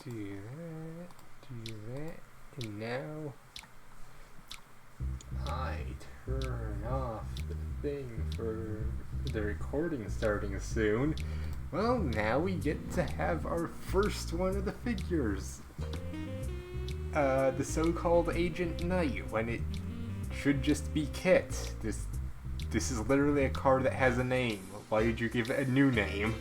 Do that, and now I turn off the thing for the recording starting soon. Well, now we get to have our first one of the figures. The so-called Agent Knight, when it should just be Kit. This is literally a card that has a name. Why did you give it a new name?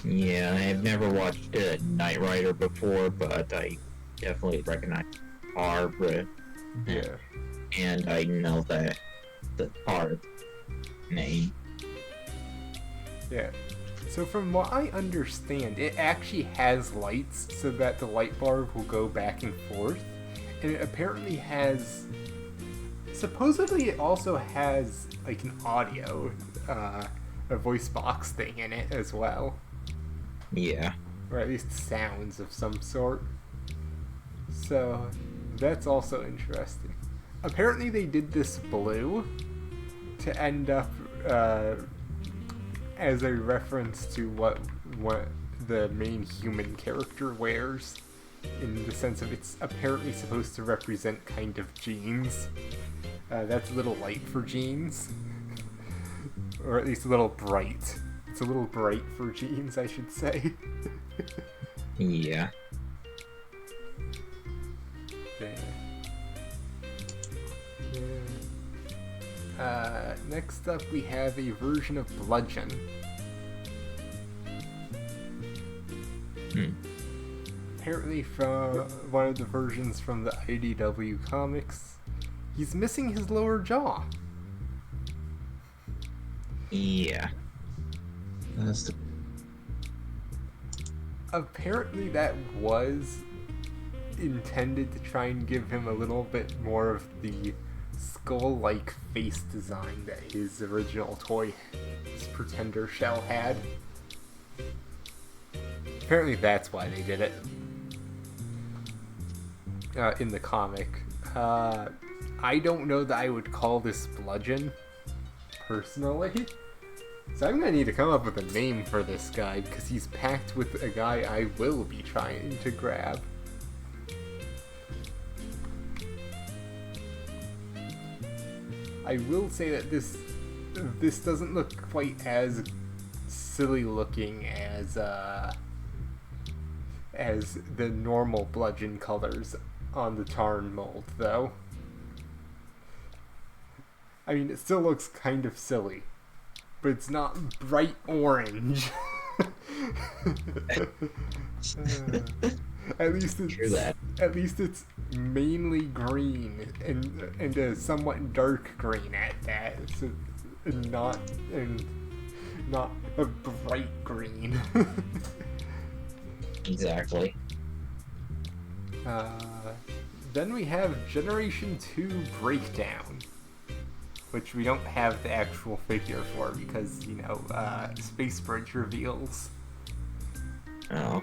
Yeah, I've never watched Knight Rider before, but I definitely recognize Barbara. Yeah. And I know that the card name. Yeah. So from what I understand, it actually has lights so that the light bulb will go back and forth. And it apparently has... Supposedly it also has like an audio, a voice box thing in it as well. Yeah. Or at least sounds of some sort. So that's also interesting. Apparently they did this blue to end up as a reference to what the main human character wears, in the sense of it's apparently supposed to represent kind of jeans. That's a little light for jeans. Or at least a little bright. It's a little bright for jeans, I should say. Yeah. Next up we have a version of Bludgeon. Apparently from one of the versions from the IDW comics, he's missing his lower jaw. Yeah. Apparently that was intended to try and give him a little bit more of the skull-like face design that his original toy, his Pretender shell, had. Apparently that's why they did it in the comic. I don't know that I would call this Bludgeon, personally. So I'm gonna need to come up with a name for this guy, because he's packed with a guy I will be trying to grab. I will say that this doesn't look quite as silly looking as the normal Bludgeon colors on the Tarn mold, though. I mean, it still looks kind of silly, but it's not bright orange. At least it's mainly green and a somewhat dark green at that, so not a bright green. Exactly. Then we have Generation 2 Breakdown, which we don't have the actual figure for because, you know, Space Bridge reveals. Oh.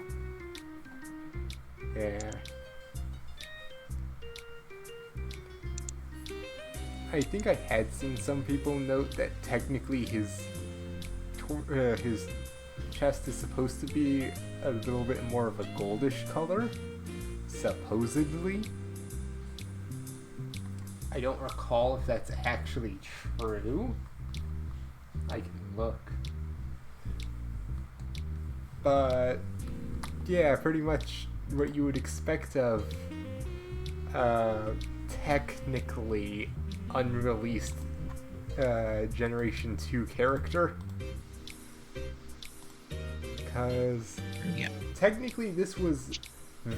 Yeah. I think I had seen some people note that technically his chest is supposed to be a little bit more of a goldish color, supposedly. I don't recall if that's actually true. I can look. But yeah, pretty much what you would expect of technically unreleased Generation 2 character. Because technically this was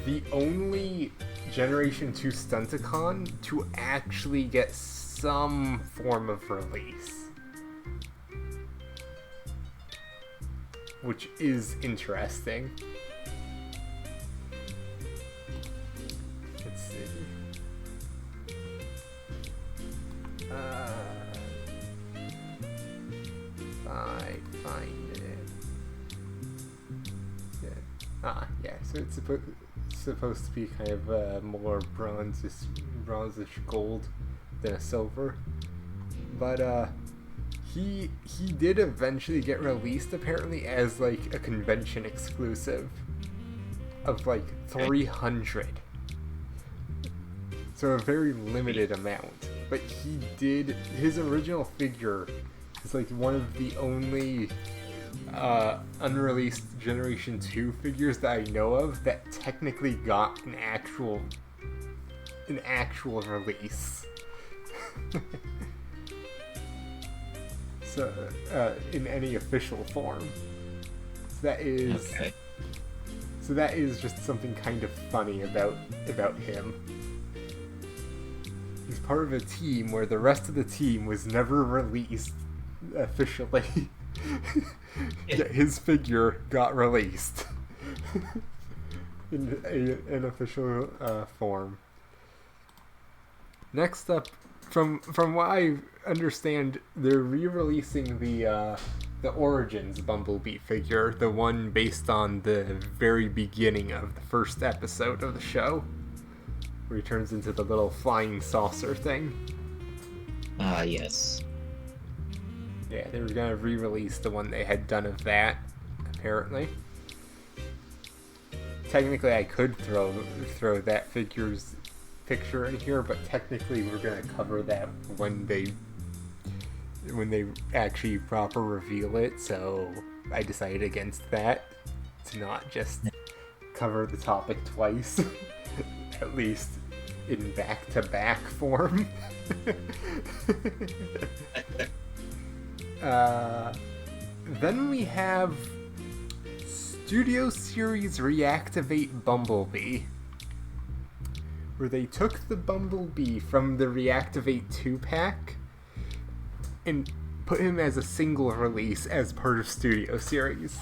the only Generation 2 Stunticon to actually get some form of release. Which is interesting. Let's see. If I find it. Yeah, so it's supposed to be kind of more bronzish gold than a silver. But he did eventually get released apparently as like a convention exclusive of like 300. So a very limited amount. But his original figure is like one of the only unreleased Generation 2 figures that I know of that technically got an actual release. So, in any official form. So that is Okay. So that is just something kind of funny about him. He's part of a team where the rest of the team was never released officially. Yet his figure got released in an official form. Next up, from what I understand, they're re-releasing the Origins Bumblebee figure, the one based on the very beginning of the first episode of the show, where he turns into the little flying saucer thing. Yes. Yeah, they were gonna re-release the one they had done of that, apparently. Technically, I could throw that figure's picture in here, but technically we're gonna cover that when they actually proper reveal it, so I decided against that, to not just cover the topic twice, at least in back-to-back form. Then we have Studio Series Reactivate Bumblebee, where they took the Bumblebee from the Reactivate 2-pack and put him as a single release as part of Studio Series.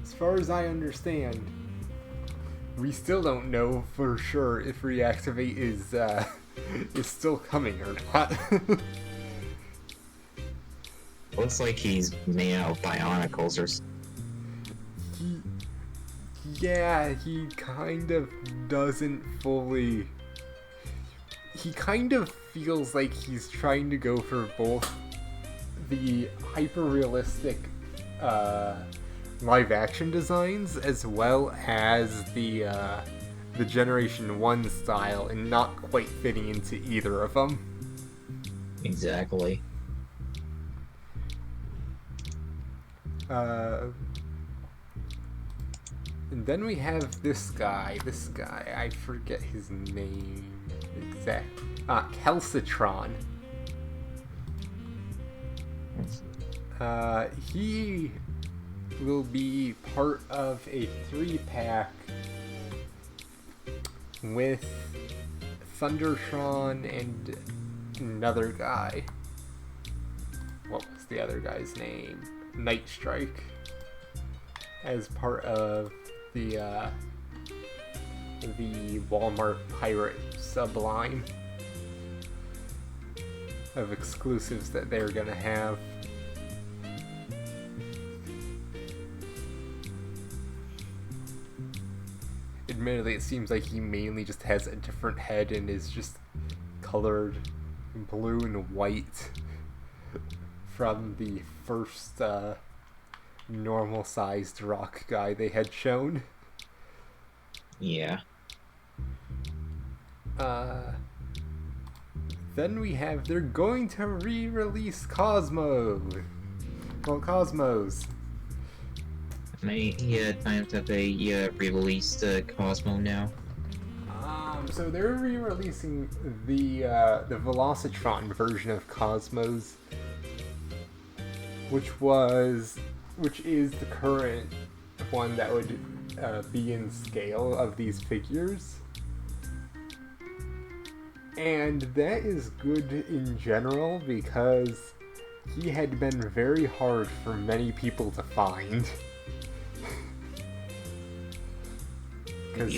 As far as I understand, we still don't know for sure if Reactivate is still coming or not. Looks like he's made out of bionicles or he kind of doesn't fully... He kind of feels like he's trying to go for both the hyper-realistic live-action designs as well as the Generation 1 style, and not quite fitting into either of them. Exactly. And then we have this guy, I forget his name exactly. Calcitron. He will be part of a 3-pack with Thundertron and another guy. What was the other guy's name? Night Strike. As part of the Walmart Pirate subline of exclusives that they're gonna have. Admittedly, it seems like he mainly just has a different head and is just colored blue and white from the first normal-sized rock guy they had shown. Yeah. Then we have, they're going to re-release Cosmo. Well, Cosmos. How many times have they re-released Cosmo now? So they're re-releasing the Velocitron version of Cosmos, which is the current one that would be in scale of these figures. And that is good in general because he had been very hard for many people to find. Because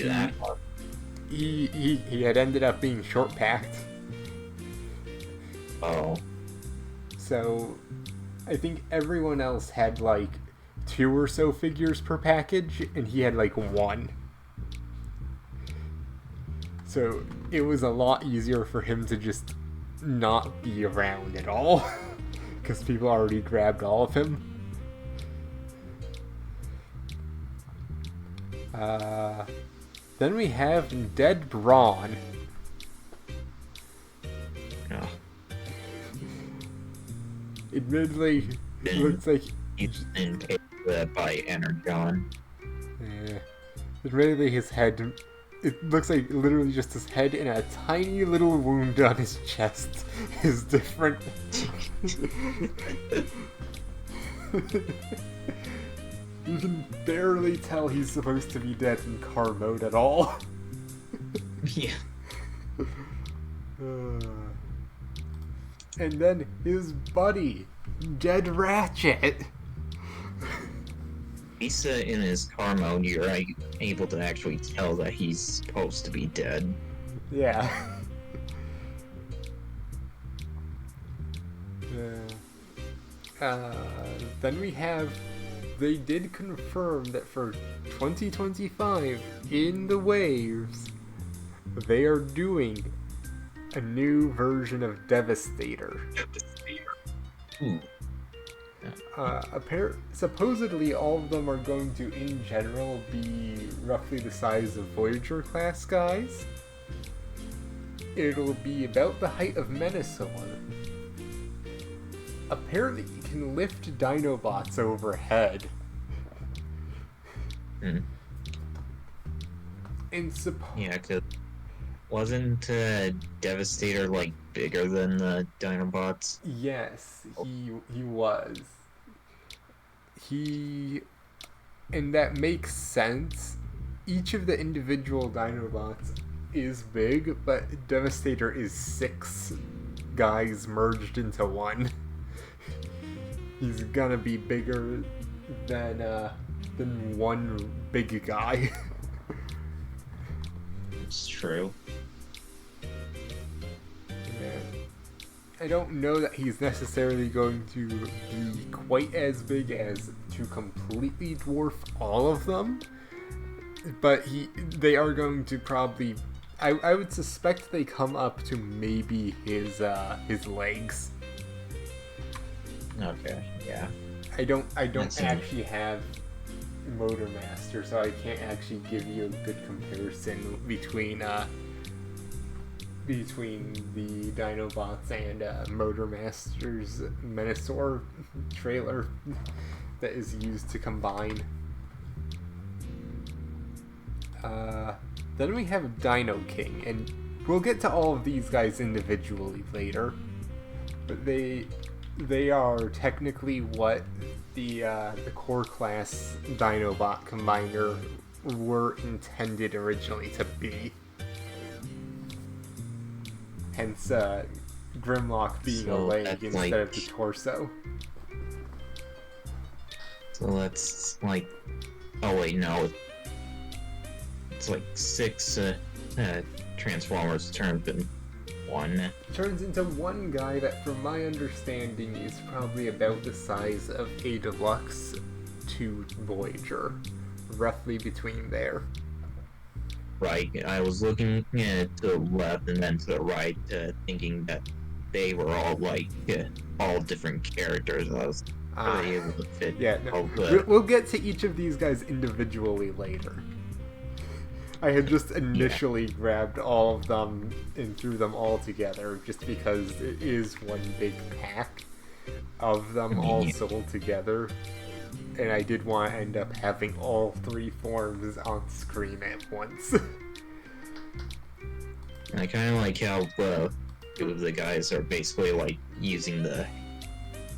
he had ended up being short-packed. Oh. So I think everyone else had like 2 or so figures per package, and he had like 1. So it was a lot easier for him to just not be around at all because people already grabbed all of him. Then we have Dead Brawn. Oh. Admittedly, it looks like he's been paid by Energon. Yeah. Admittedly, his head. It looks like literally just his head and a tiny little wound on his chest is different. You can barely tell he's supposed to be dead in car mode at all. Yeah. And then his buddy, Dead Ratchet. He's in his car mode. You're able to actually tell that he's supposed to be dead. Yeah. Then we have. They did confirm that for 2025, in the waves, they are doing a new version of Devastator. Ooh. Supposedly all of them are going to, in general, be roughly the size of Voyager class guys. It'll be about the height of Menasor. Apparently you can lift Dinobots overhead. Mm. And yeah, cause wasn't Devastator like bigger than the Dinobots? Yes, he was. And that makes sense. Each of the individual Dinobots is big, but Devastator is 6 guys merged into one. He's gonna be bigger than one big guy. It's true. Yeah. I don't know that he's necessarily going to be quite as big as to completely dwarf all of them, but they are going to probably. I would suspect they come up to maybe his legs. Okay, yeah. I don't actually have Motor Master, so I can't actually give you a good comparison between the Dinobots and Motor Master's Menasor trailer that is used to combine. Then we have Dino King, and we'll get to all of these guys individually later, but they are technically what the core class Dinobot combiner were intended originally to be. Hence, Grimlock being a leg instead of the torso. So that's like, oh wait, no, it's like 6 Transformers turned in one. Turns into one guy that, from my understanding, is probably about the size of a Deluxe to Voyager, roughly between there. Right, I was looking to the left and then to the right, thinking that they were all like all different characters. I was really able to fit. Yeah, no. We'll get to each of these guys individually later. I had just initially grabbed all of them and threw them all together just because it is one big pack of them all sold together. And I did want to end up having all 3 forms on screen at once. I kind of like how two of the guys are basically like using the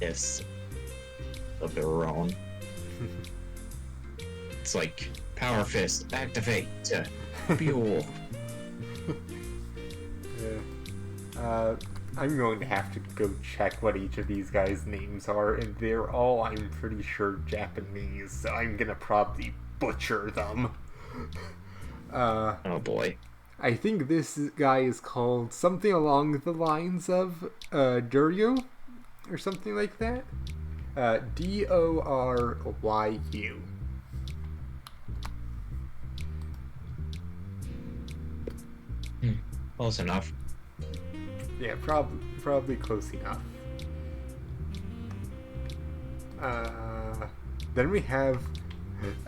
S of their own. It's like Power Fist, activate, fuel. Yeah. I'm going to have to go check what each of these guys' names are, and they're all, I'm pretty sure, Japanese, so I'm gonna probably butcher them. Oh boy. I think this guy is called something along the lines of Doryu, or something like that. Doryu. Close enough. Yeah, probably close enough. Then we have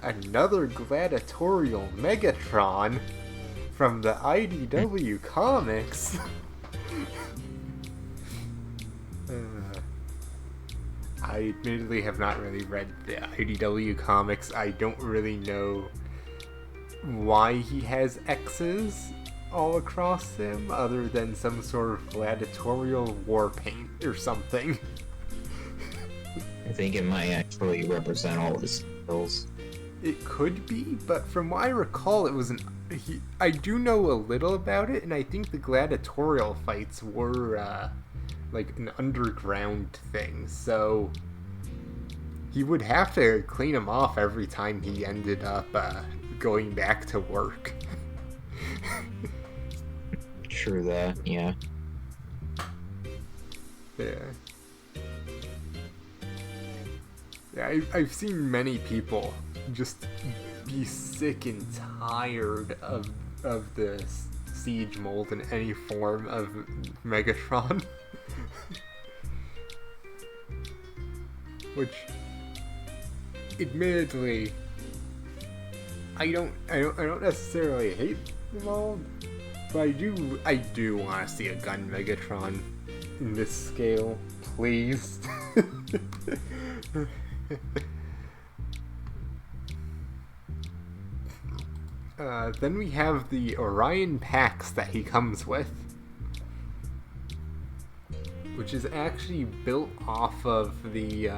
another gladiatorial Megatron from the IDW comics. I admittedly have not really read the IDW comics. I don't really know why he has X's all across him, other than some sort of gladiatorial war paint or something. I think it might actually represent all his skills. It could be, but from what I recall, it was I do know a little about it, and I think the gladiatorial fights were like an underground thing, so he would have to clean them off every time he ended up going back to work. True that, yeah. Yeah. Yeah, I've seen many people just be sick and tired of the siege mold in any form of Megatron. Which, admittedly, I don't necessarily hate the mold, but I do want to see a gun Megatron in this scale, please. Then we have the Orion packs that he comes with, which is actually built off of the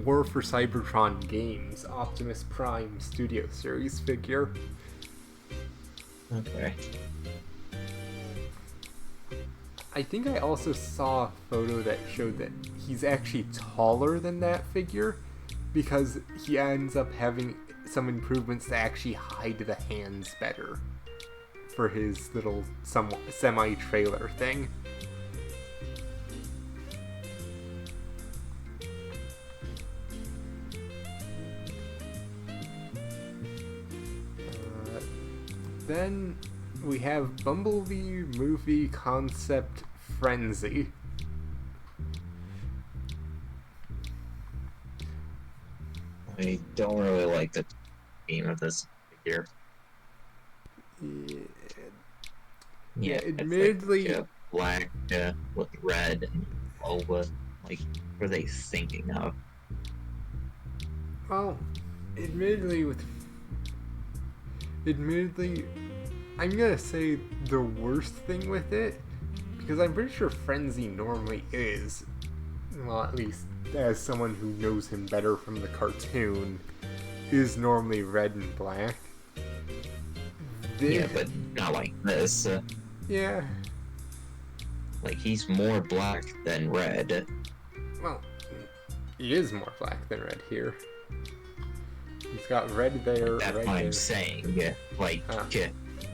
War for Cybertron Games Optimus Prime Studio Series figure. Okay. I think I also saw a photo that showed that he's actually taller than that figure, because he ends up having some improvements to actually hide the hands better for his little semi-trailer thing. Then we have Bumblebee movie concept Frenzy. I don't really like the theme of this figure. Yeah, admittedly, it's like, black with red and Oba. Like, what are they thinking of? well, admittedly, I'm gonna say the worst thing with it, because I'm pretty sure Frenzy normally is, well, at least as someone who knows him better from the cartoon, is normally red and black. Yeah, but not like this. Yeah. Like, he's more black than red. Well, he is more black than red here. He's got red there, That's red what there. I'm saying. Like,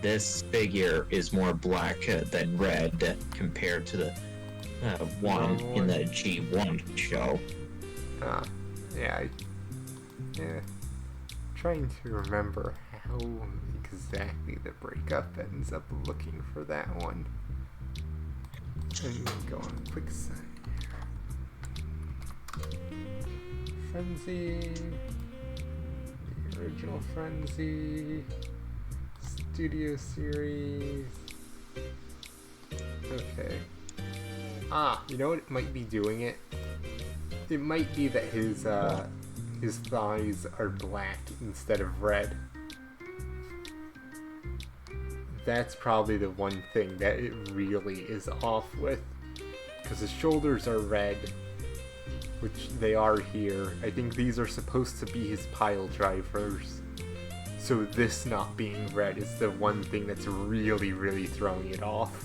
this figure is more black than red compared to the one in the G1 show. Yeah. Trying to remember how exactly the breakup ends up looking for that one. And go on a quick side here. Frenzy. The original Frenzy. Studio Series. Okay. You know what it might be doing it? It might be that his thighs are black instead of red. That's probably the one thing that it really is off with. Because his shoulders are red, which they are here. I think these are supposed to be his pile drivers. So this not being red is the one thing that's really, really throwing it off.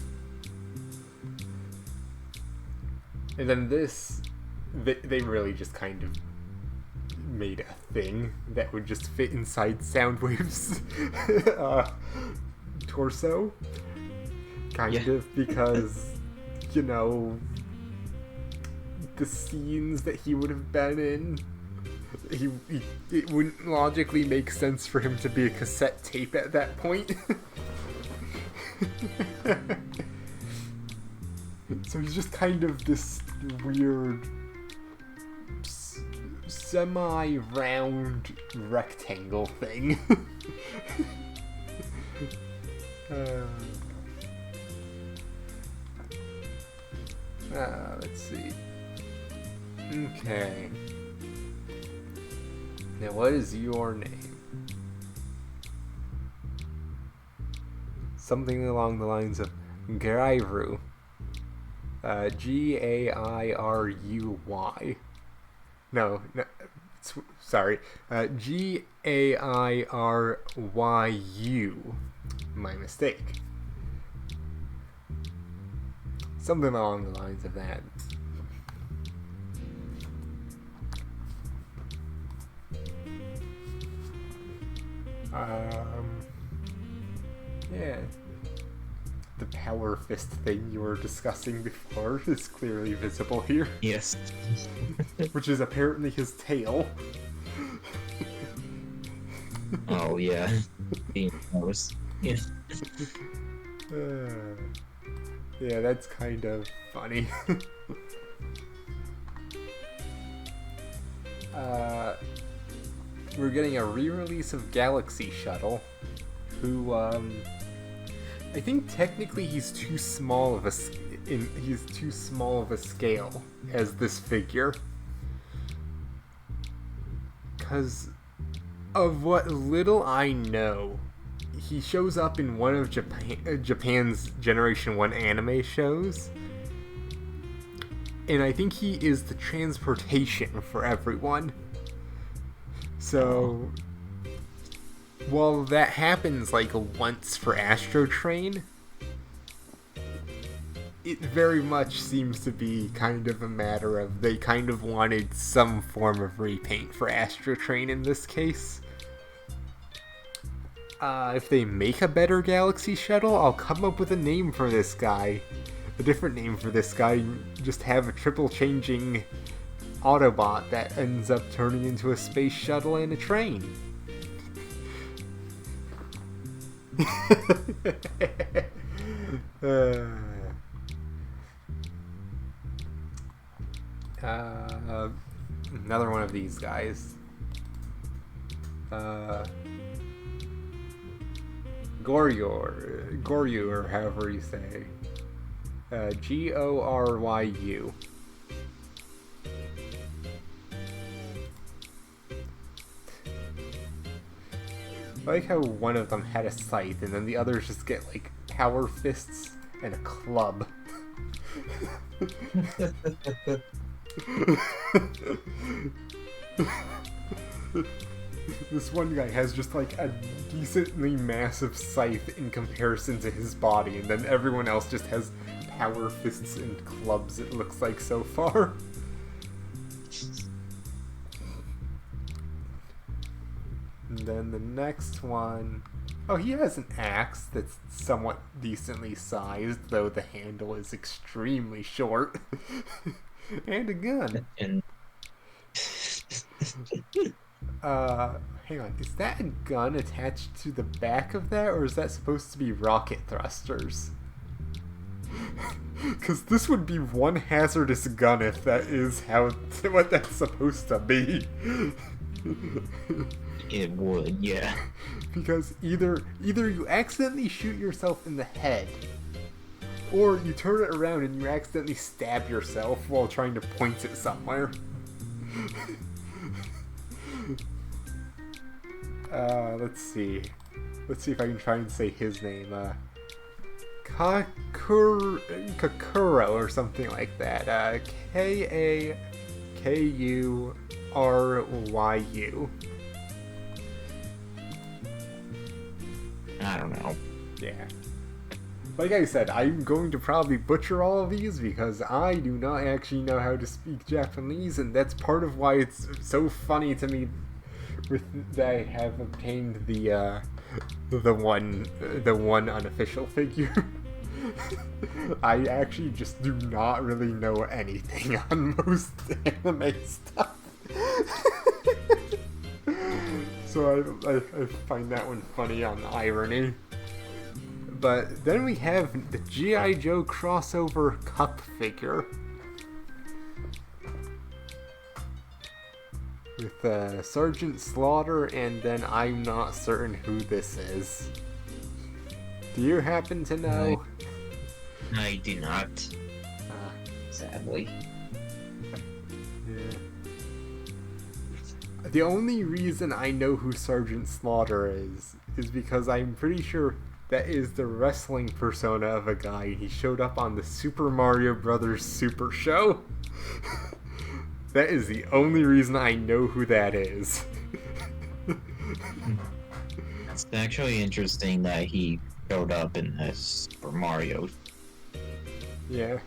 And then this, they really just kind of made a thing that would just fit inside Soundwave's torso. Kind of, because, you know, the scenes that he would have been in, it wouldn't logically make sense for him to be a cassette tape at that point. So he's just kind of this weird semi-round rectangle thing. Let's see. Okay. Now, what is your name? Something along the lines of Gairu. Gairuy. No, sorry. Gairu. My mistake. Something along the lines of that. Yeah. The power fist thing you were discussing before is clearly visible here. Yes. Which is apparently his tail. Oh, yeah. Being close. Yeah. Yeah, that's kind of funny. We're getting a re-release of Galaxy Shuttle, who, I think technically he's too small of a scale as this figure. 'Cause of what little I know, he shows up in one of Japan's Generation 1 anime shows, and I think he is the transportation for everyone. So, while that happens like once for Astro Train, it very much seems to be kind of a matter of they kind of wanted some form of repaint for Astro Train in this case. If they make a better Galaxy Shuttle, I'll come up with a name for this guy. A different name for this guy. Just have a triple changing Autobot that ends up turning into a space shuttle and a train. Another one of these guys. Goryu, or however you say. Goryu. I like how one of them had a scythe and then the others just get like power fists and a club. This one guy has just like a decently massive scythe in comparison to his body, and then everyone else just has power fists and clubs, it looks like so far. And then the next one... Oh, he has an axe that's somewhat decently sized, though the handle is extremely short. And a gun. Hang on. Is that a gun attached to the back of that, or is that supposed to be rocket thrusters? Because this would be one hazardous gun if that is what that's supposed to be. It would, yeah. Because either you accidentally shoot yourself in the head, or you turn it around and you accidentally stab yourself while trying to point it somewhere. Let's see. Let's see if I can try and say his name. Kakuro or something like that. Kakuryu. I don't know. Yeah. Like I said, I'm going to probably butcher all of these because I do not actually know how to speak Japanese, and that's part of why it's so funny to me that I have obtained the one unofficial figure. I actually just do not really know anything on most anime stuff. So I find that one funny on the irony. But then we have the G.I. Joe crossover cup figure. With Sergeant Slaughter, and then I'm not certain who this is. Do you happen to know? I do not. Sadly. Yeah. The only reason I know who Sergeant Slaughter is because I'm pretty sure that is the wrestling persona of a guy, and he showed up on the Super Mario Brothers Super Show. That is the only reason I know who that is. It's actually interesting that he showed up in this Super Mario. Yeah,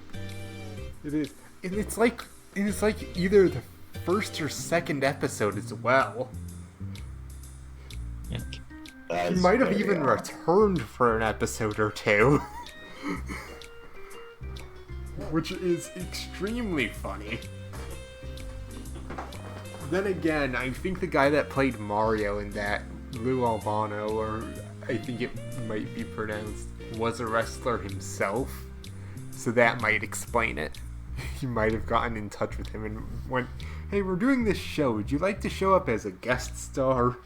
it is. And it's like either the first or second episode as well. He might have even returned for an episode or two. Which is extremely funny. Then again, I think the guy that played Mario in that, Lou Albano, or I think it might be pronounced, was a wrestler himself. So that might explain it. He might have gotten in touch with him and went, "Hey, we're doing this show. Would you like to show up as a guest star?"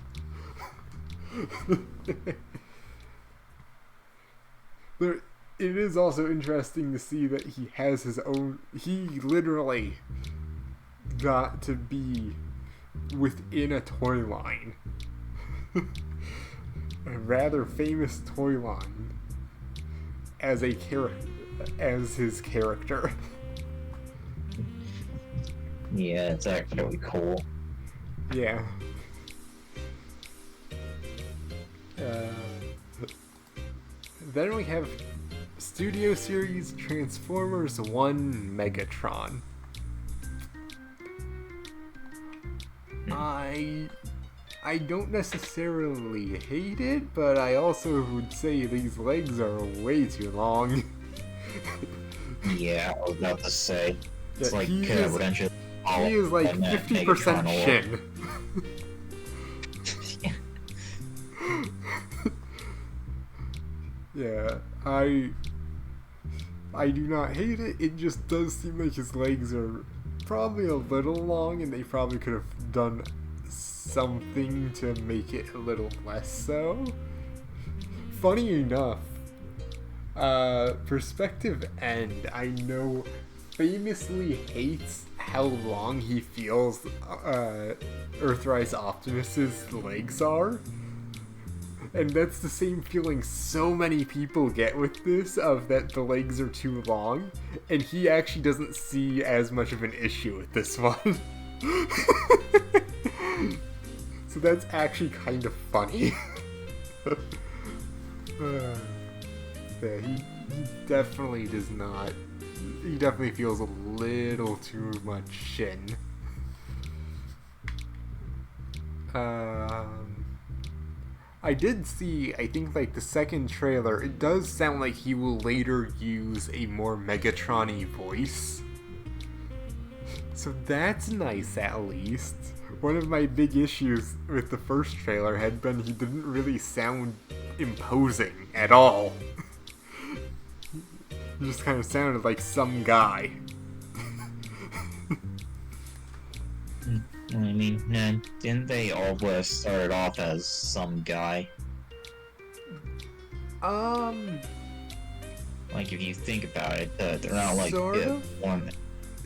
But it is also interesting to see that he has his own... He literally got to be within a toy line. A rather famous toy line as a as his character. Yeah, it's actually cool. Yeah. Then we have Studio Series Transformers 1 Megatron. I don't necessarily hate it, but I also would say these legs are way too long. Yeah, I was about to say. It's Yeah, like he is like 50% shin. Yeah, I do not hate it. It just does seem like his legs are probably a little long, and they probably could have done something to make it a little less so. Funny enough, Perspective End, I know, famously hates how long he feels Earthrise Optimus's legs are. And that's the same feeling so many people get with this, of that the legs are too long, and he actually doesn't see as much of an issue with this one. So that's actually kind of funny. Yeah, he definitely does not. He definitely feels a little too much shin. I did see, I think, like, the second trailer, it does sound like he will later use a more Megatron-y voice. So that's nice, at least. One of my big issues with the first trailer had been he didn't really sound imposing at all. He just kind of sounded like some guy. I mean, didn't they all start off as some guy? Like, if you think about it, they're not like sort of. born.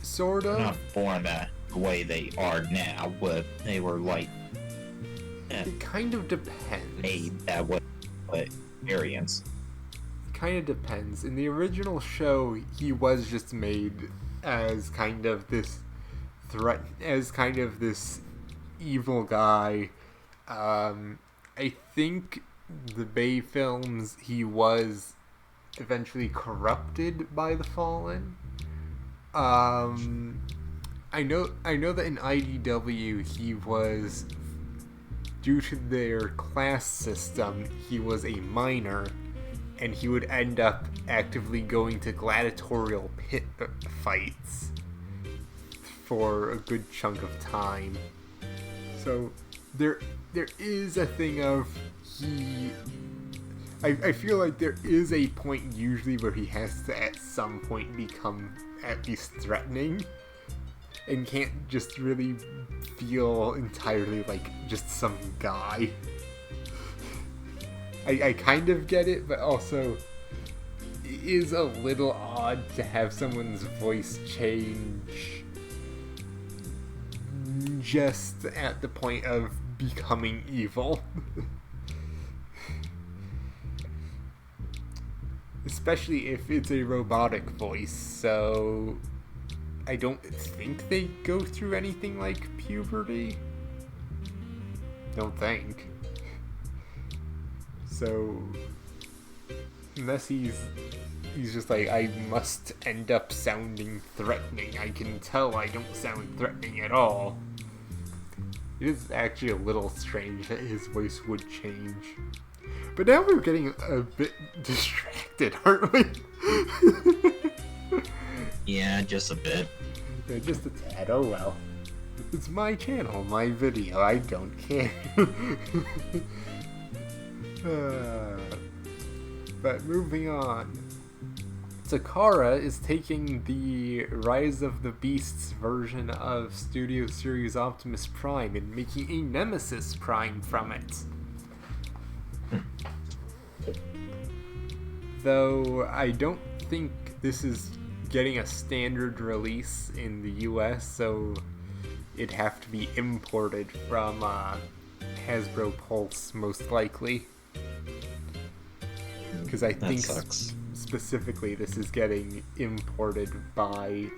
Sort of. They're not born the way they are now, but they were like. It kind of depends. Made that way, but experience. It kind of depends. In the original show, he was just made as kind of this threat, as kind of this evil guy. I think the Bay films, he was eventually corrupted by the Fallen. I know that in IDW he was, due to their class system, he was a minor, and he would end up actively going to gladiatorial pit fights for a good chunk of time. So there is a thing of he I feel like there is a point usually where he has to at some point become at least threatening and can't just really feel entirely like just some guy. I kind of get it, but also it is a little odd to have someone's voice change just at the point of becoming evil. Especially if it's a robotic voice, so I don't think they go through anything like puberty. Don't think. So, unless he's just like, I must end up sounding threatening. I can tell I don't sound threatening at all. It is actually a little strange that his voice would change. But now we're getting a bit distracted, aren't we? Yeah, just a bit. Yeah, just a tad. Oh well. It's my channel, my video. I don't care. But moving on. Takara is taking the Rise of the Beasts version of Studio Series Optimus Prime and making a Nemesis Prime from it. Though I don't think this is getting a standard release in the US, so it'd have to be imported from Hasbro Pulse most likely. Because I think specifically this is getting imported by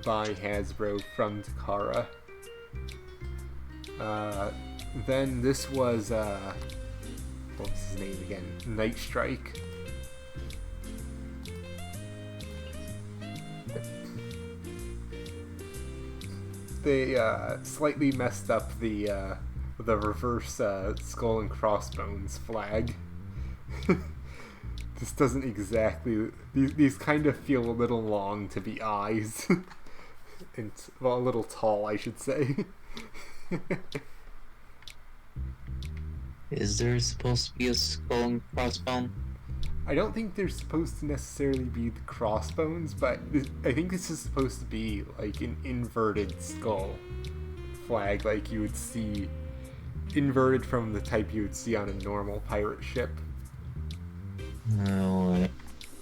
Hasbro from Takara. Then this was what's his name again? Night Strike. They slightly messed up the reverse skull and crossbones flag. This doesn't exactly. These kind of feel a little long to be eyes, and well, a little tall, I should say. Is there supposed to be a skull and crossbone? I don't think there's supposed to necessarily be the crossbones, but I think this is supposed to be like an inverted skull flag, like you would see, inverted from the type you would see on a normal pirate ship. No.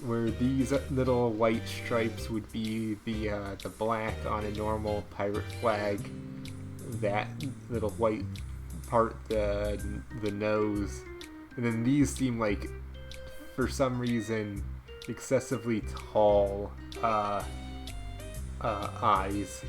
Where these little white stripes would be the black on a normal pirate flag. That little white part, the nose, and then these seem like, for some reason, excessively tall eyes.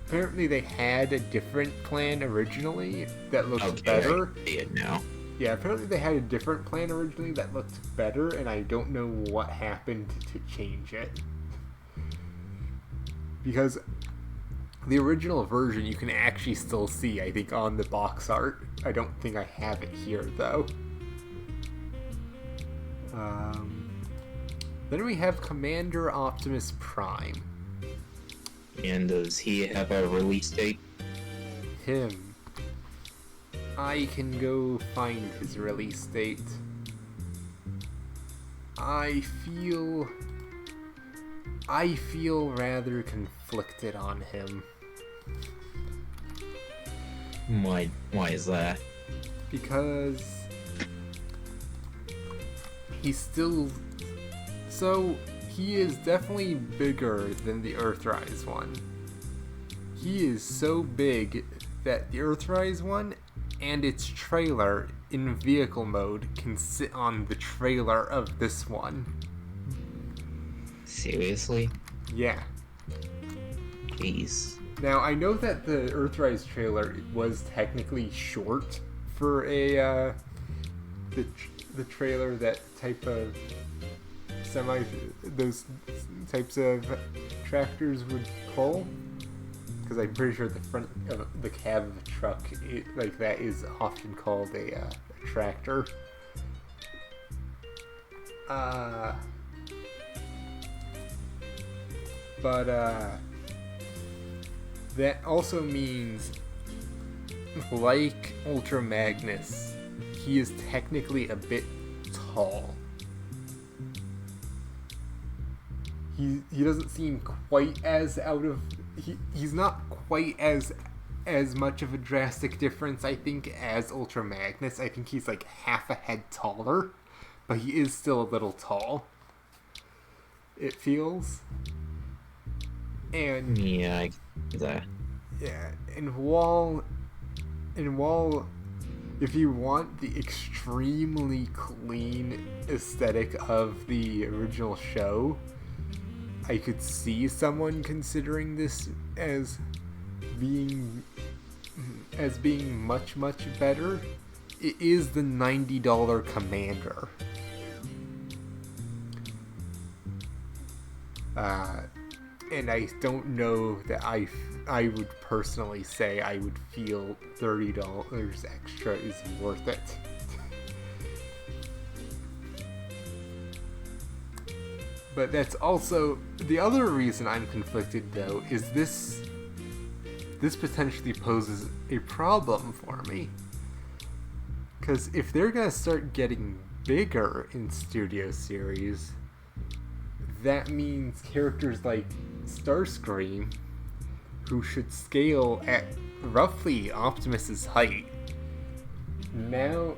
Apparently they had a different plan originally that looked better. I see it now. Yeah, apparently they had a different plan originally that looked better, and I don't know what happened to change it. Because the original version you can actually still see, I think, on the box art. I don't think I have it here, though. Then we have Commander Optimus Prime. And does he have a release date? Him. I can go find his release date. I feel rather conflicted on him. Why is that? Because he's still... So, he is definitely bigger than the Earthrise one. He is so big that the Earthrise one and its trailer in vehicle mode can sit on the trailer of this one. Seriously? Yeah. Jeez. Now, I know that the Earthrise trailer was technically short for a the trailer that type of those types of tractors would pull, because I'm pretty sure the front of the cab of a truck, like that, is often called a tractor. But that also means like Ultra Magnus, he is technically a bit tall. He doesn't seem quite as he's not quite as much of a drastic difference, I think, as Ultra Magnus. I think he's like half a head taller, but he is still a little tall, it feels. And yeah, I get that. Yeah, and while if you want the extremely clean aesthetic of the original show, I could see someone considering this as being much better. It is the $90 Commander. And I don't know that I would personally say I would feel $30 extra is worth it. But that's also the other reason I'm conflicted, though, is this potentially poses a problem for me. Because if they're gonna start getting bigger in Studio Series, that means characters like Starscream, who should scale at roughly Optimus's height, now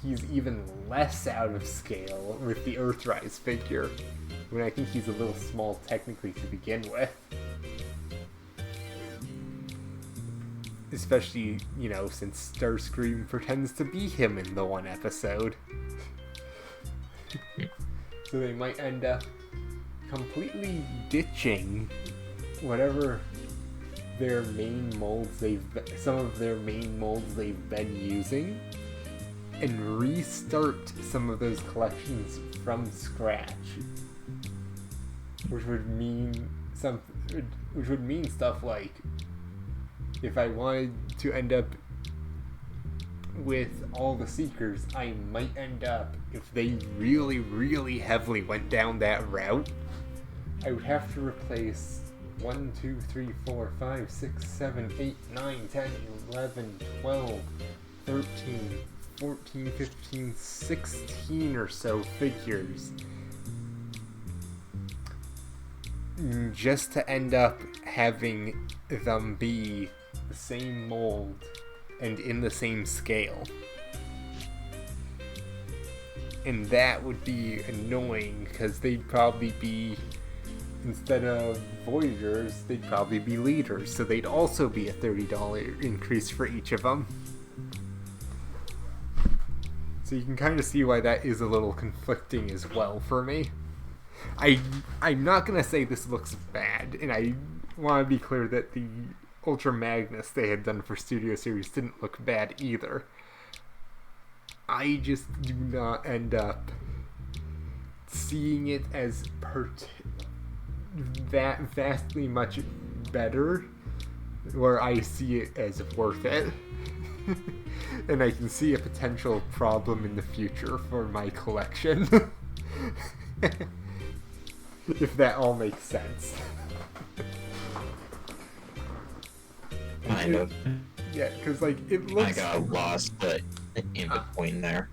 he's even less out of scale with the Earthrise figure, when I think he's a little small technically to begin with. Especially, since Starscream pretends to be him in the one episode. So they might end up completely ditching whatever some of their main molds they've been using, and restart some of those collections from scratch, which would mean stuff like, if I wanted to end up with all the Seekers, I might end up, if they really, really heavily went down that route, I would have to replace 1, 2, 3, 4, 5, 6, 7, 8, 9, 10, 11, 12, 13, 14, 15, 16 or so figures, just to end up having them be the same mold and in the same scale. And that would be annoying, because they'd probably be, instead of Voyagers, they'd probably be Leaders, so they'd also be a $30 increase for each of them. So you can kind of see why that is a little conflicting as well for me. I'm not going to say this looks bad, and I want to be clear that the Ultra Magnus they had done for Studio Series didn't look bad either. I just do not end up seeing it as that vastly much better, where I see it as worth it. And I can see a potential problem in the future for my collection. If that all makes sense. Kind of. Yeah, because it looks... I got lost, but in between there.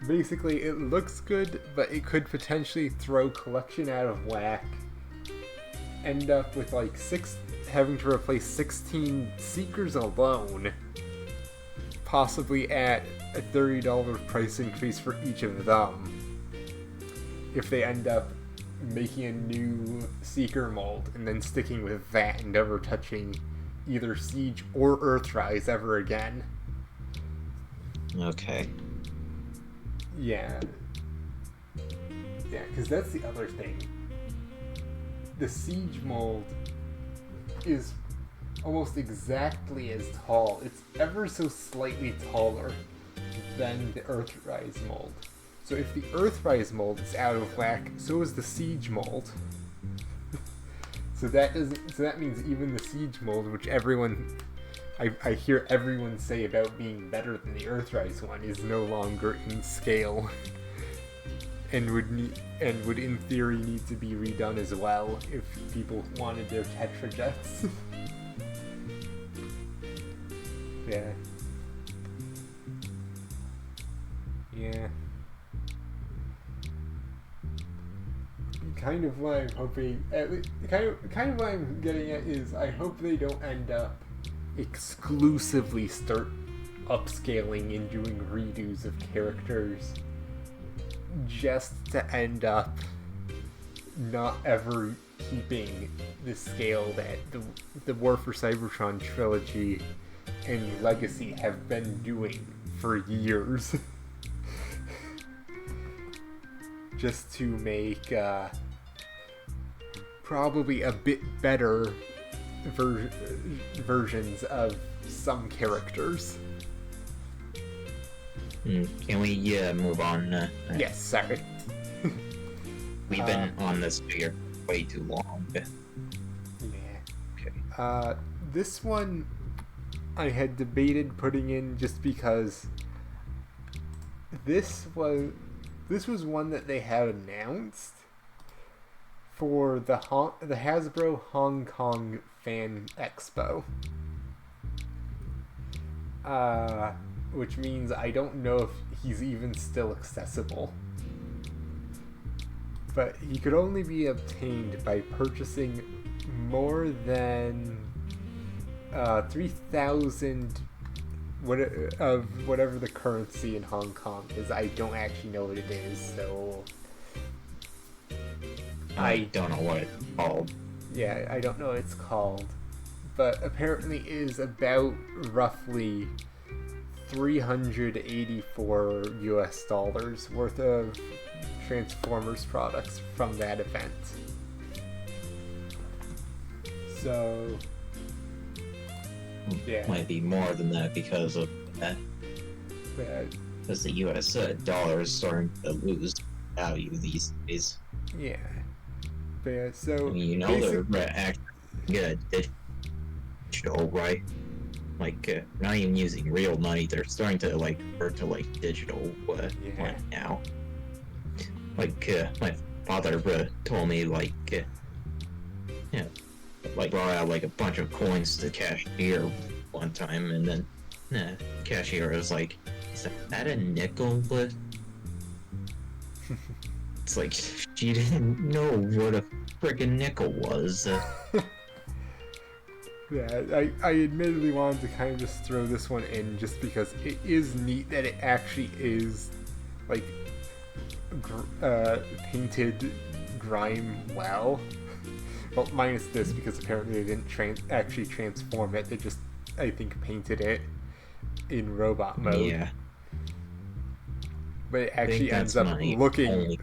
Basically, it looks good, but it could potentially throw collection out of whack. End up with having to replace 16 Seekers alone. Possibly at a $30 price increase for each of them. If they end up making a new Seeker mold and then sticking with that and never touching either Siege or Earthrise ever again. Okay. Yeah, because that's the other thing. The Siege mold is almost exactly as tall. It's ever so slightly taller than the Earthrise mold. So if the Earthrise mold is out of whack, so is the Siege mold. So that means even the Siege mold, which I hear everyone say about being better than the Earthrise one, is no longer in scale, and would in theory need to be redone as well if people wanted their Tetra Jets. Yeah. Yeah. Kind of what I'm hoping, at least, kind of what I'm getting at is I hope they don't end up exclusively start upscaling and doing redos of characters just to end up not ever keeping the scale that the War for Cybertron trilogy and Legacy have been doing for years. Just to make probably a bit better versions of some characters. Can we move on? Yes, sorry. We've been on this figure way too long. Yeah. Okay. This one I had debated putting in just because this was one that they had announced for the Hasbro Hong Kong Fan Expo. Which means I don't know if he's even still accessible. But he could only be obtained by purchasing more than 3,000 of whatever the currency in Hong Kong is. I don't actually know what it is, so I don't know what it's called. Yeah, I don't know what it's called, but apparently is about roughly $384 US worth of Transformers products from that event. So yeah, Might be more than that because of that. Because the US dollar is starting to lose value these days. Yeah. But yeah, so I mean, they're actually good digital, right? Like, not even using real money, they're starting to convert to digital money now. My father told me brought out a bunch of coins to the cashier one time, and then the cashier was like, "Is that a nickel?" It's like she didn't know what a frickin' nickel was. Yeah, I admittedly wanted to kind of just throw this one in just because it is neat that it actually is painted grime well. Well, minus this because apparently they didn't actually transform it. They just, I think, painted it in robot mode. Yeah. But it actually ends up looking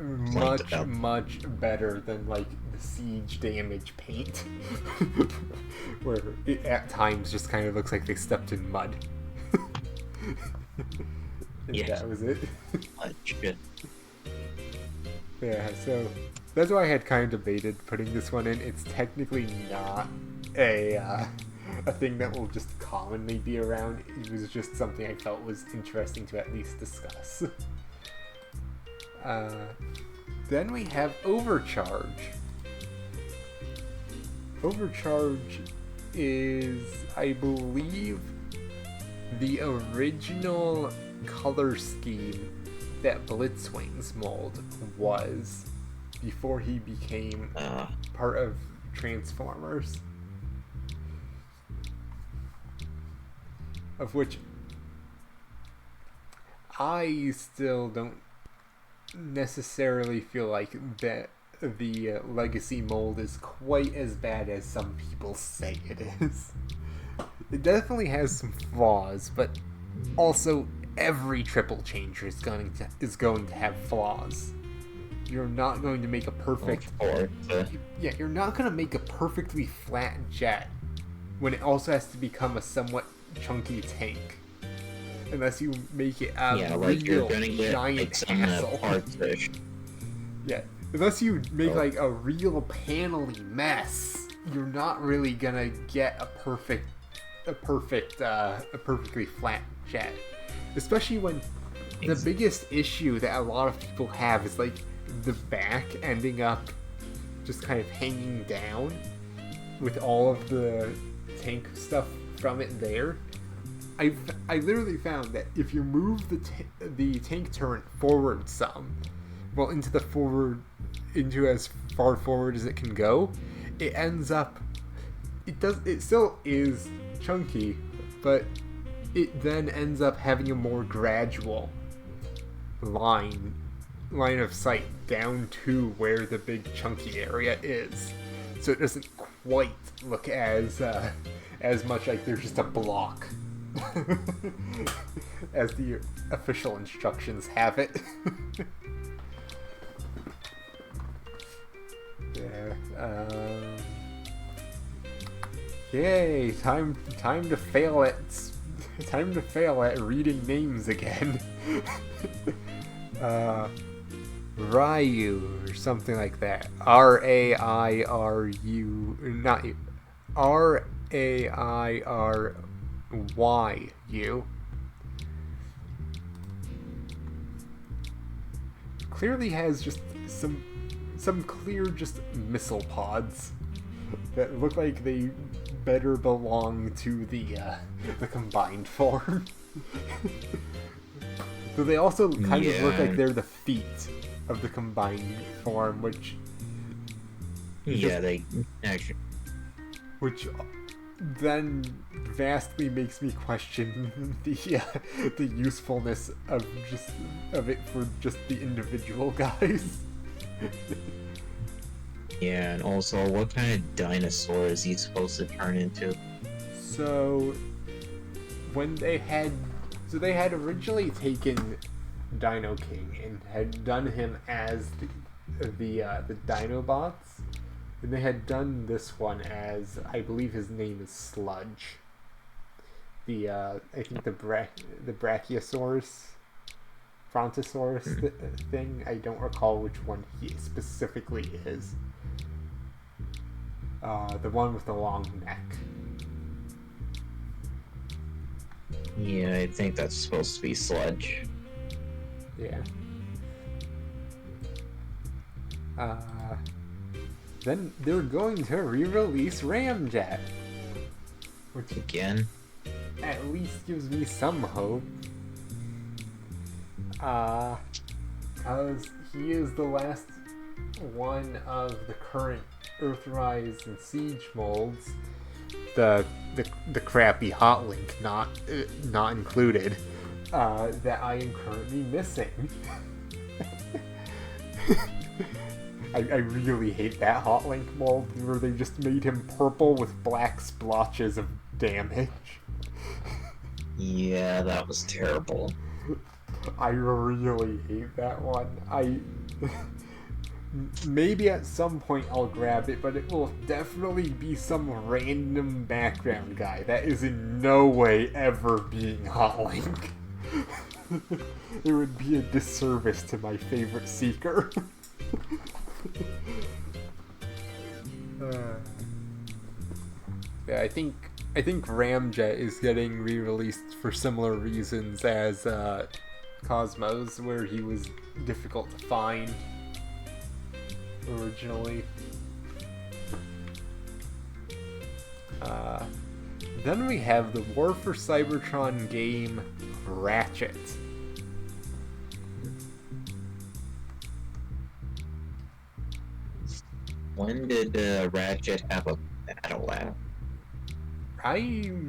much better than the siege damage paint, where it at times just kind of looks like they stepped in mud. Yeah, that was it. Good. Yeah, so that's why I had kind of debated putting this one in. It's technically not a thing that will just commonly be around. It was just something I felt was interesting to at least discuss. Then we have Overcharge. Overcharge is, I believe, the original color scheme that Blitzwing's mold was before he became part of Transformers. Of which I still don't necessarily feel like that the Legacy mold is quite as bad as some people say it is. It definitely has some flaws, but also every triple changer is going to have flaws. You're not going to make a perfect you're not going to make a perfectly flat jet when it also has to become a somewhat chunky tank. Unless you make it a real giant hassle. Yeah, unless you make a real panely mess, you're not really gonna get a perfectly flat jet. Especially when the biggest issue that a lot of people have is the back ending up just kind of hanging down with all of the tank stuff from it there. I literally found that if you move the tank turret forward some, well, into as far forward as it can go, it ends up, it still is chunky, but it then ends up having a more gradual line of sight down to where the big chunky area is. So it doesn't quite look as much like there's just a block as the official instructions have it. There. Yay! Time to fail at reading names again. Ryu or something like that. R-A-I-R-U, not U. R-A-I-R-Y-U. Clearly has just some clear just missile pods that look like they better belong to the combined form. So they also kind of look like they're the feet of the combined form, which they actually, which then vastly makes me question the usefulness of it for just the individual guys. Yeah, and also, what kind of dinosaur is he supposed to turn into? So they had originally taken Dino King and had done him as the Dinobots, and they had done this one as, I believe his name is Sludge. I think the Brachiosaurus, Brontosaurus thing. I don't recall which one he specifically is. The one with the long neck. Yeah, I think that's supposed to be Sludge. Yeah. Then they're going to re-release Ramjet, which again at least gives me some hope. Because he is the last one of the current Earthrise and Siege molds, the crappy Hot Link not included, that I am currently missing. I really hate that Hot Link mold where they just made him purple with black splotches of damage. Yeah, that was terrible. I really hate that one. Maybe at some point I'll grab it, but it will definitely be some random background guy that is in no way ever being Hot Link. It would be a disservice to my favorite Seeker. Yeah, I think Ramjet is getting re-released for similar reasons as Cosmos, where he was difficult to find originally. Then we have the War for Cybertron game Ratchet. When did Ratchet have a battle app? I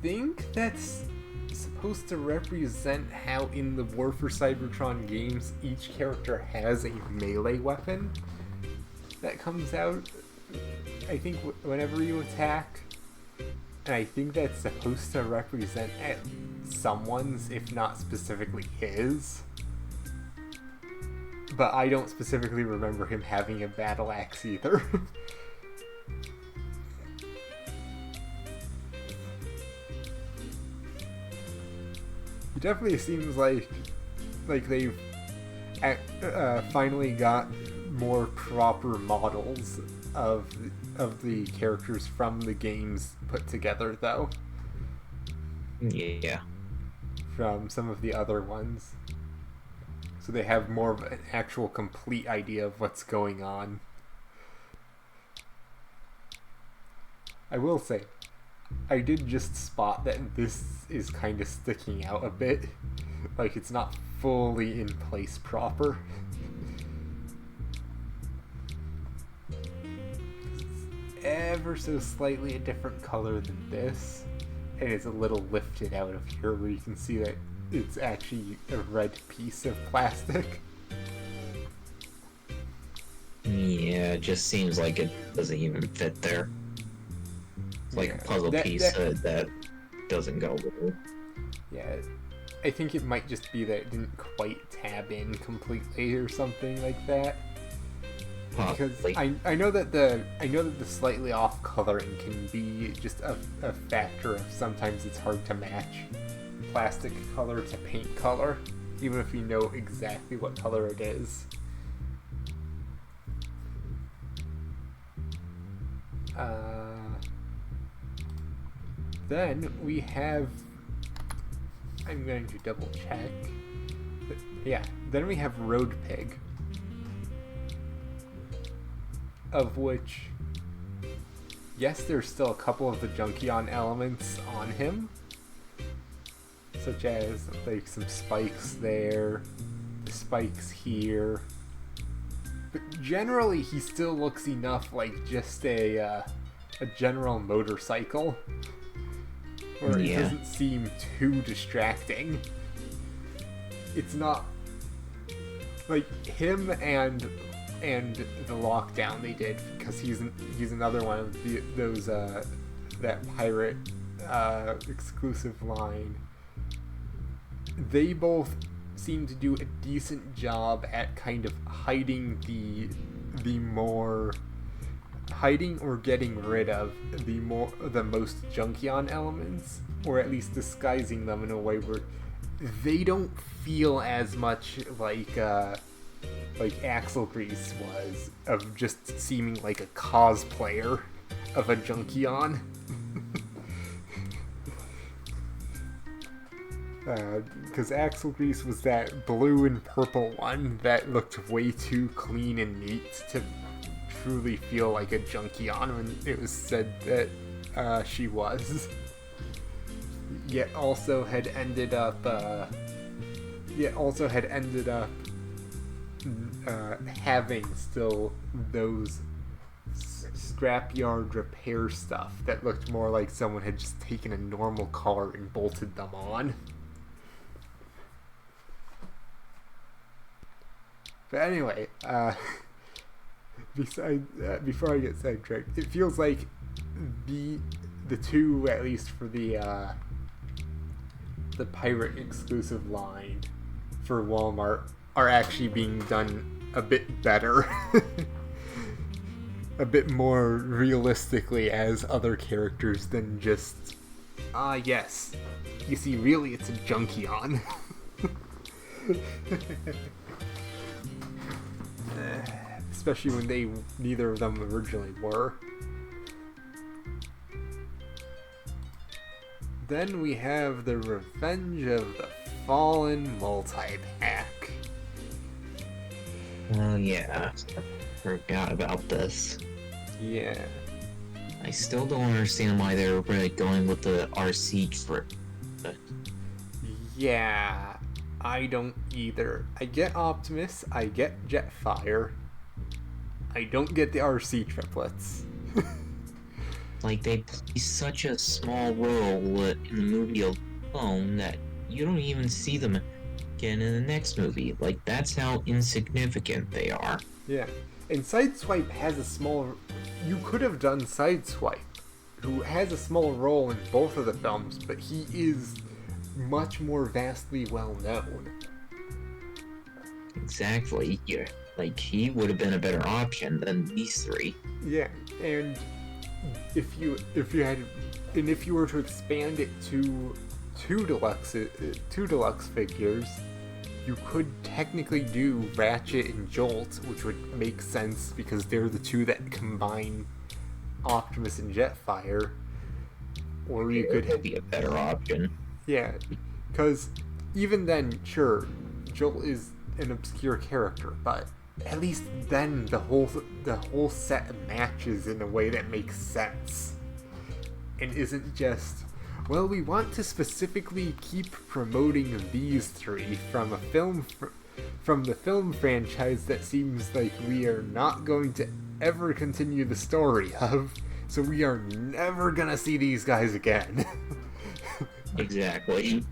think that's supposed to represent how in the War for Cybertron games each character has a melee weapon that comes out, I think, whenever you attack. And I think that's supposed to represent someone's, if not specifically his. But I don't specifically remember him having a battle axe either. It definitely seems like they've finally got more proper models of the characters from the games put together, though. Yeah. From some of the other ones. So they have more of an actual complete idea of what's going on. I will say, I did just spot that this is kind of sticking out a bit. Like, it's not fully in place proper. It's ever so slightly a different color than this. And it's a little lifted out of here where you can see that it's actually a red piece of plastic. Yeah, it just seems like it doesn't even fit there. It's like a puzzle piece that doesn't go with it. Yeah, I think it might just be that it didn't quite tab in completely or something like that. Because I know that the slightly off coloring can be just a factor of sometimes it's hard to match plastic color to paint color, even if you know exactly what color it is. Then we have, I'm going to double check, but yeah, then we have Road Pig, of which, yes, there's still a couple of the Junkion elements on him, such as like some spikes there, the spikes here, but generally he still looks enough like just a general motorcycle, where it doesn't seem too distracting. It's not like him and the lockdown they did, because he's another one of those that pirate exclusive line. They both seem to do a decent job at kind of hiding hiding or getting rid of the most Junkion elements, or at least disguising them in a way where they don't feel as much like Axel Grease was, of just seeming like a cosplayer of a Junkion. Because Axel Grease was that blue and purple one that looked way too clean and neat to truly feel like a Junkion when it was said that she was. Yet also had ended up having still those scrapyard repair stuff that looked more like someone had just taken a normal car and bolted them on. But anyway, before I get sidetracked, it feels like the two, at least for the pirate exclusive line for Walmart, are actually being done a bit better. A bit more realistically as other characters than just, yes. You see, really it's a Junkion. Especially when neither of them originally were. Then we have the Revenge of the Fallen multi-pack. Oh yeah, forgot about this. Yeah. I still don't understand why they were really going with the RC trip. Yeah, I don't either. I get Optimus, I get Jetfire. I don't get the RC triplets. Like, they play such a small role in the movie alone that you don't even see them again in the next movie. Like, that's how insignificant they are. Yeah. And Sideswipe has a small... You could have done Sideswipe, who has a small role in both of the films, but he is much more vastly well known. Exactly. Yeah. Like, he would have been a better option than these three. Yeah, and if you were to expand it to two deluxe figures, you could technically do Ratchet and Jolt, which would make sense because they're the two that combine Optimus and Jetfire. Or you could be a better option. Yeah, because even then, sure, Jolt is an obscure character, but at least then the whole set matches in a way that makes sense. and isn't just, well, we want to specifically keep promoting these three from from the film franchise that seems like we are not going to ever continue the story of, so we are never gonna see these guys again. Exactly.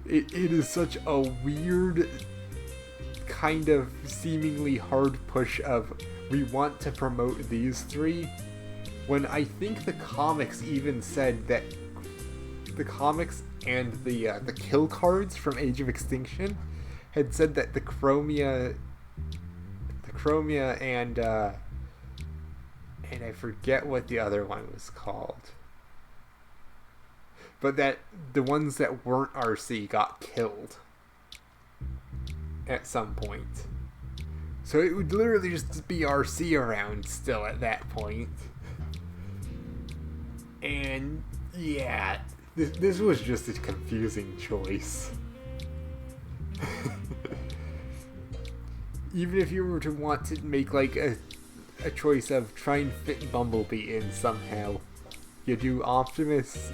It is such a weird, kind of seemingly hard push of, we want to promote these three, when I think the comics even said that the comics and the kill cards from Age of Extinction had said that the Chromia and I forget what the other one was called, but that the ones that weren't RC got killed at some point. So it would literally just be RC around still at that point. And yeah, this was just a confusing choice. Even if you were to want to make like a choice of try and fit Bumblebee in somehow, you do Optimus,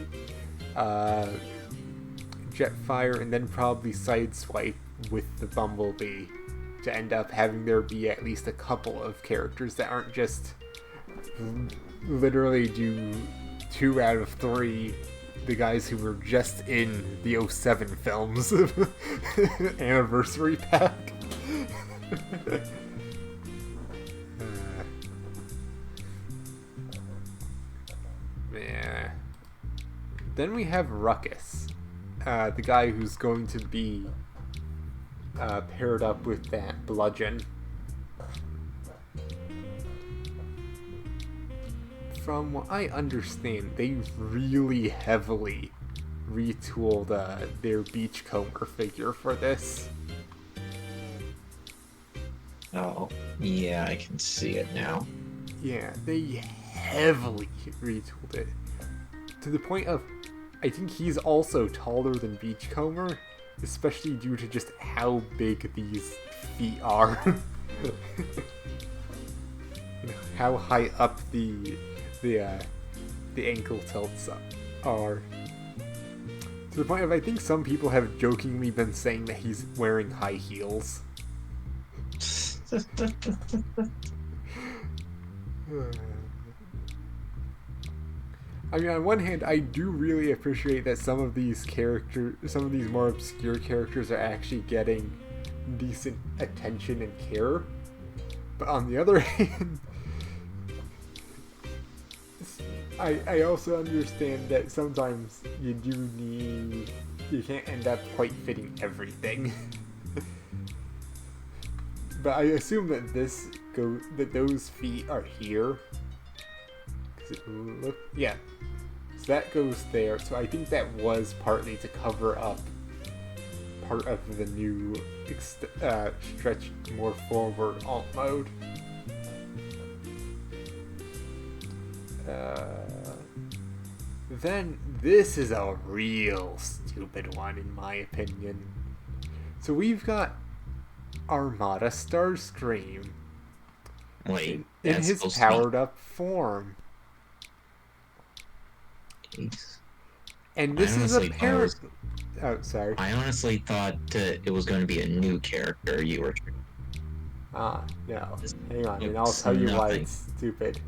Jetfire, and then probably Sideswipe with the Bumblebee to end up having there be at least a couple of characters that aren't just literally do 2 out of 3 the guys who were just in the 07 films anniversary pack. Yeah. Then we have Ruckus, the guy who's going to be paired up with that Bludgeon. From what I understand, they really heavily retooled their Beachcomber figure for this. Oh, yeah, I can see it now. Yeah, they heavily retooled it. To the point of, I think he's also taller than Beachcomber, especially due to just how big these feet are. How high up the ankle tilts are. To the point of, I think some people have jokingly been saying that he's wearing high heels. I mean, on one hand, I do really appreciate that some of these more obscure characters are actually getting decent attention and care. But on the other hand, I also understand that sometimes you can't end up quite fitting everything. But I assume that those feet are here. Yeah. So that goes there. So I think that was partly to cover up part of the new stretch more forward alt mode. Then this is a real stupid one in my opinion. So we've got Armada Starscream Wait, in his powered up form. Jeez. And this is apparent. Oh, sorry. I honestly thought it was going to be a new character you were. No. Hang on, and I'll tell you why it's stupid.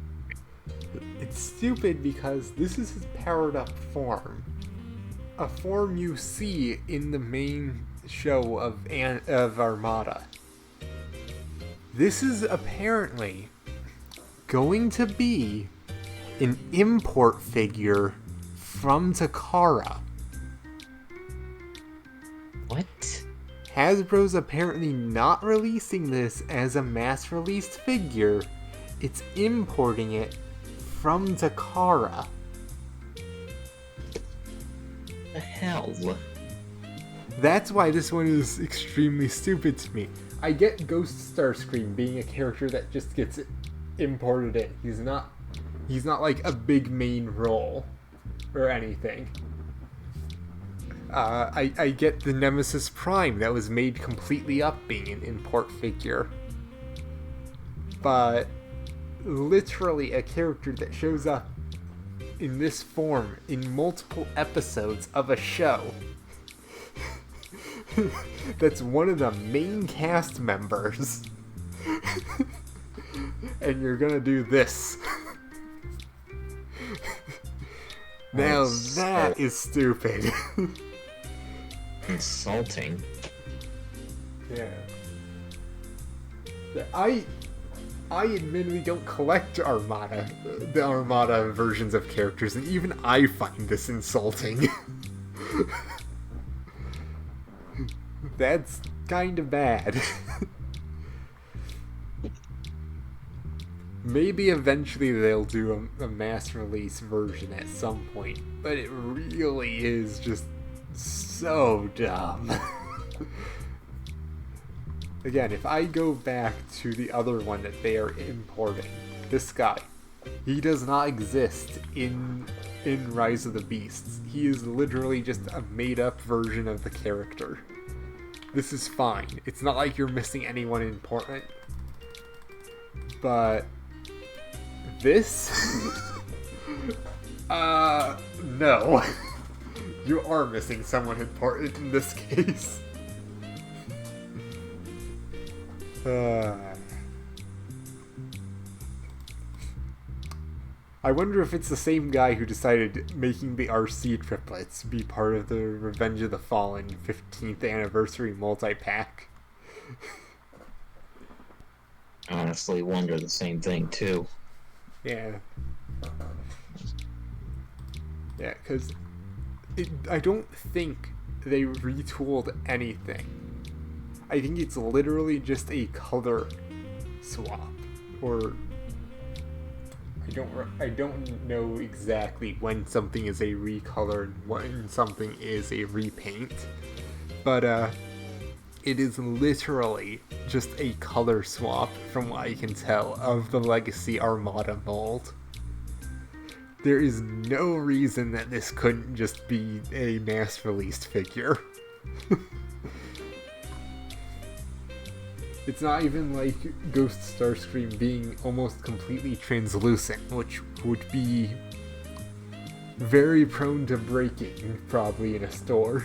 It's stupid because this is his powered up form. A form you see in the main show of Armada. This is apparently going to be an import figure from Takara. What? Hasbro's apparently not releasing this as a mass-released figure. It's importing it from Takara. The hell? That's why this one is extremely stupid to me. I get Ghost Starscream being a character that just gets imported in. He's not like a big main role or anything. I get the Nemesis Prime that was made completely up being an import figure. But literally a character that shows up in this form in multiple episodes of a show that's one of the main cast members, and you're gonna do this. Now that is stupid. Insulting. Yeah. I admittedly don't collect the Armada versions of characters, and even I find this insulting. That's kind of bad. Maybe eventually they'll do a mass release version at some point, but it really is just so dumb. Again, if I go back to the other one that they are importing, this guy, he does not exist in Rise of the Beasts. He is literally just a made-up version of the character. This is fine. It's not like you're missing anyone important. But this? No. You are missing someone important in this case. I wonder if it's the same guy who decided making the RC triplets be part of the Revenge of the Fallen 15th anniversary multi-pack. I honestly wonder the same thing too. Yeah. Yeah, because I don't think they retooled anything. I think it's literally just a color swap, or I don't know exactly when something is a recolor and when something is a repaint, but it is literally just a color swap, from what I can tell, of the Legacy Armada mold. There is no reason that this couldn't just be a mass-released figure. It's not even like Ghost Starscream being almost completely translucent, which would be very prone to breaking, probably, in a store.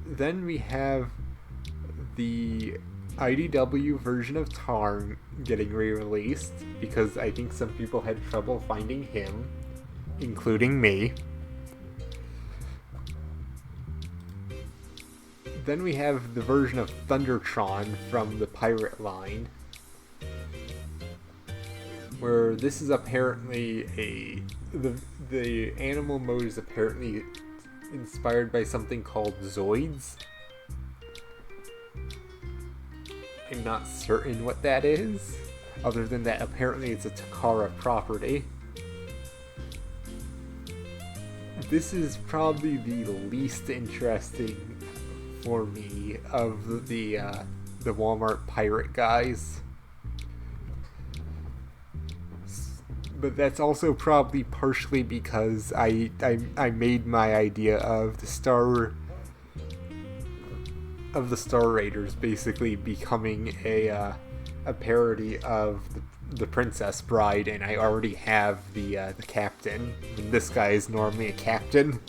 Then we have the IDW version of Tarn getting re-released, because I think some people had trouble finding him, including me. Then we have the version of Thundertron from the Pirate line, where this is apparently the animal mode is apparently inspired by something called Zoids. I'm not certain what that is, other than that apparently it's a Takara property. This is probably the least interesting for me of the Walmart pirate guys, but that's also probably partially because I made my idea of the Star Raiders basically becoming a parody of the Princess Bride, and I already have the captain, and this guy is normally a captain.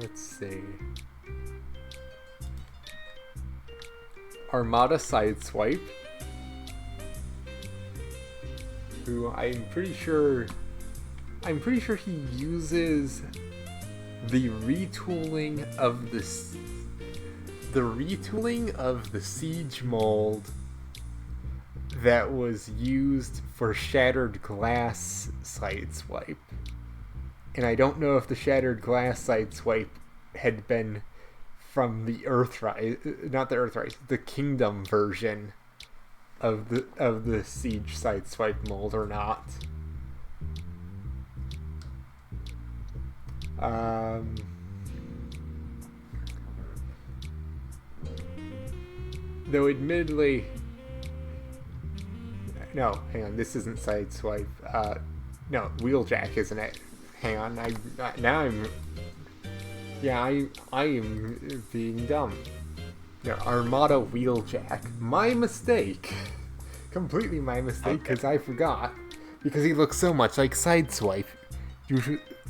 Let's see. Armada Sideswipe, who I'm pretty sure he uses the retooling of the Siege mold that was used for Shattered Glass Sideswipe. And I don't know if the Shattered Glass Sideswipe had been from the the Kingdom version of the Siege Sideswipe mold or not. Though admittedly, no, hang on, this isn't Sideswipe. No, Wheeljack, isn't it? hang on, now I'm... Yeah, I am being dumb. No, Armada Wheeljack. My mistake. Completely my mistake, because I forgot. Because he looks so much like Sideswipe.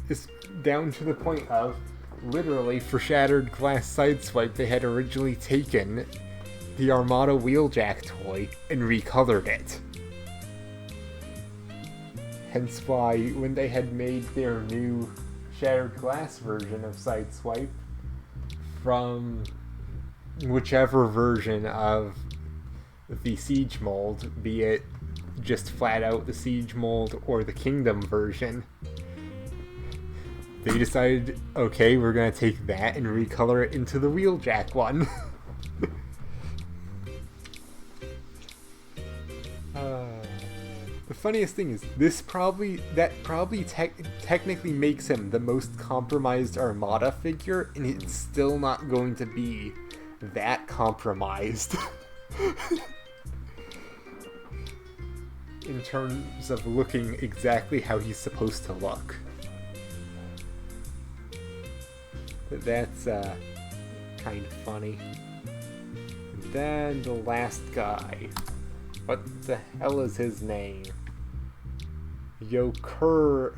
It's down to the point of, literally, for Shattered Glass Sideswipe, they had originally taken the Armada Wheeljack toy and recolored it. Hence why, when they had made their new Shattered Glass version of Sideswipe, from whichever version of the Siege mold, be it just flat out the Siege mold or the Kingdom version, they decided, okay, we're gonna take that and recolor it into the Wheeljack one. The funniest thing is, that probably technically makes him the most compromised Armada figure, and it's still not going to be that compromised. In terms of looking exactly how he's supposed to look. But that's kind of funny. And then the last guy. What the hell is his name? Curio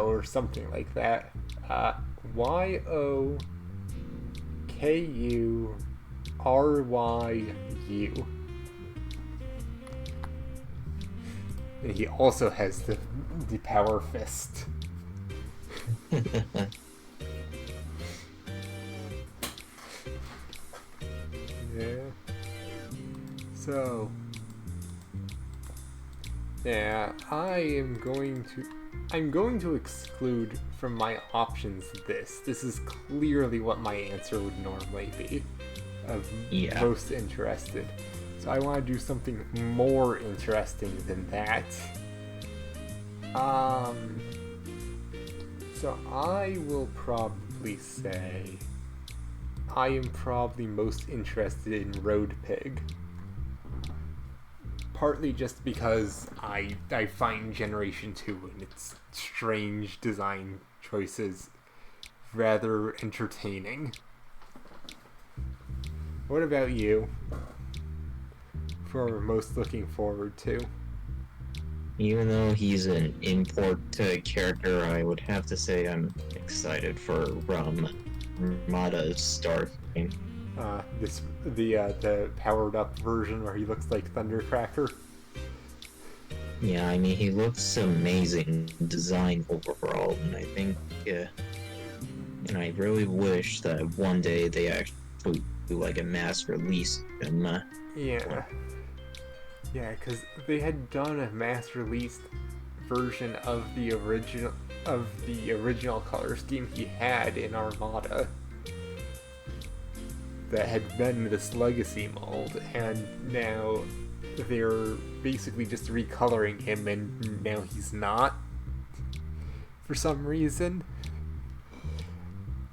or something like that. Yokuryu. And he also has the power fist. Yeah. So, yeah, I'm going to exclude from my options this. This is clearly what my answer would normally be of most interested. So I want to do something more interesting than that. So I will probably say I am probably most interested in Road Pig. Partly just because I find Generation 2 and its strange design choices rather entertaining. What about you? For most looking forward to? Even though he's an import character, I would have to say I'm excited for Ramada's Star. The powered up version where he looks like Thundercracker. Yeah, I mean, he looks amazing design overall, and I think, and I really wish that one day they actually do like a mass release of him. Yeah, because they had done a mass released version of the original color scheme he had in Armada. That had been this legacy mold, and now they're basically just recoloring him, and now he's not. For some reason.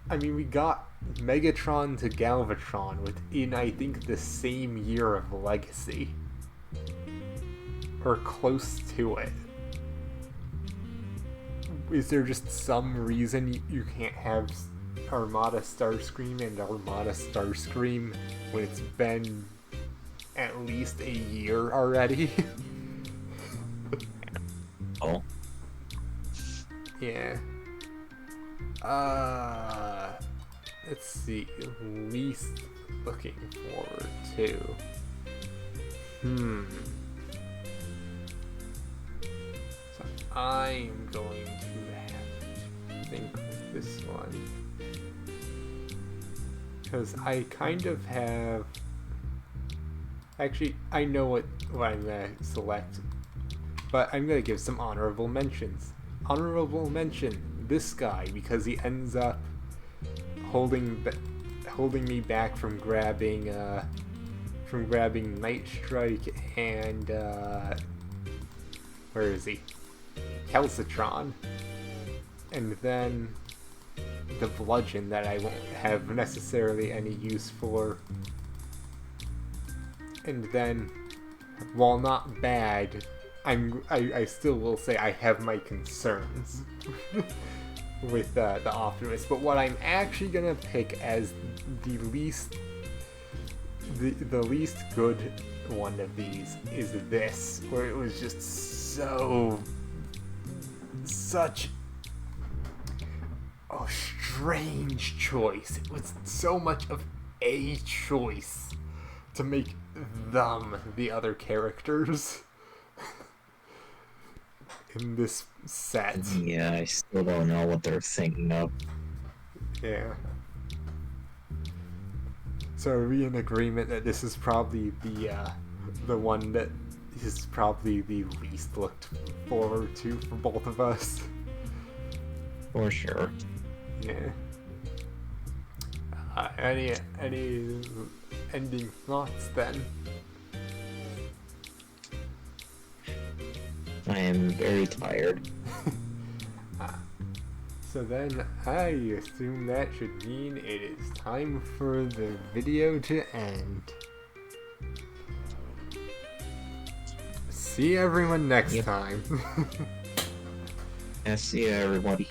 I mean, we got Megatron to Galvatron within, I think, the same year of Legacy. Or close to it. Is there just some reason you can't have Armada Starscream and Armada Starscream when it's been at least a year already? Oh. Yeah. Let's see. Least looking forward to. So I'm going to have to think with this one. Because I kind of have... Actually, I know what I'm going to select. But I'm going to give some honorable mentions. Honorable mention, this guy, because he ends up holding me back from grabbing Night Strike and where is he? Calcitron. And then the Bludgeon that I won't have necessarily any use for. And then, while not bad, I still will say I have my concerns with the Optimus, but what I'm actually gonna pick as the least good one of these is this, where it was just such a strange choice. It was so much of a choice to make them the other characters in this set. Yeah, I still don't know what they're thinking of. Yeah. So are we in agreement that this is probably the one that is probably the least looked forward to for both of us? For sure. Yeah. Any ending thoughts then? I am very tired. So then I assume that should mean it is time for the video to end. See everyone next time. Yeah, see ya, everybody.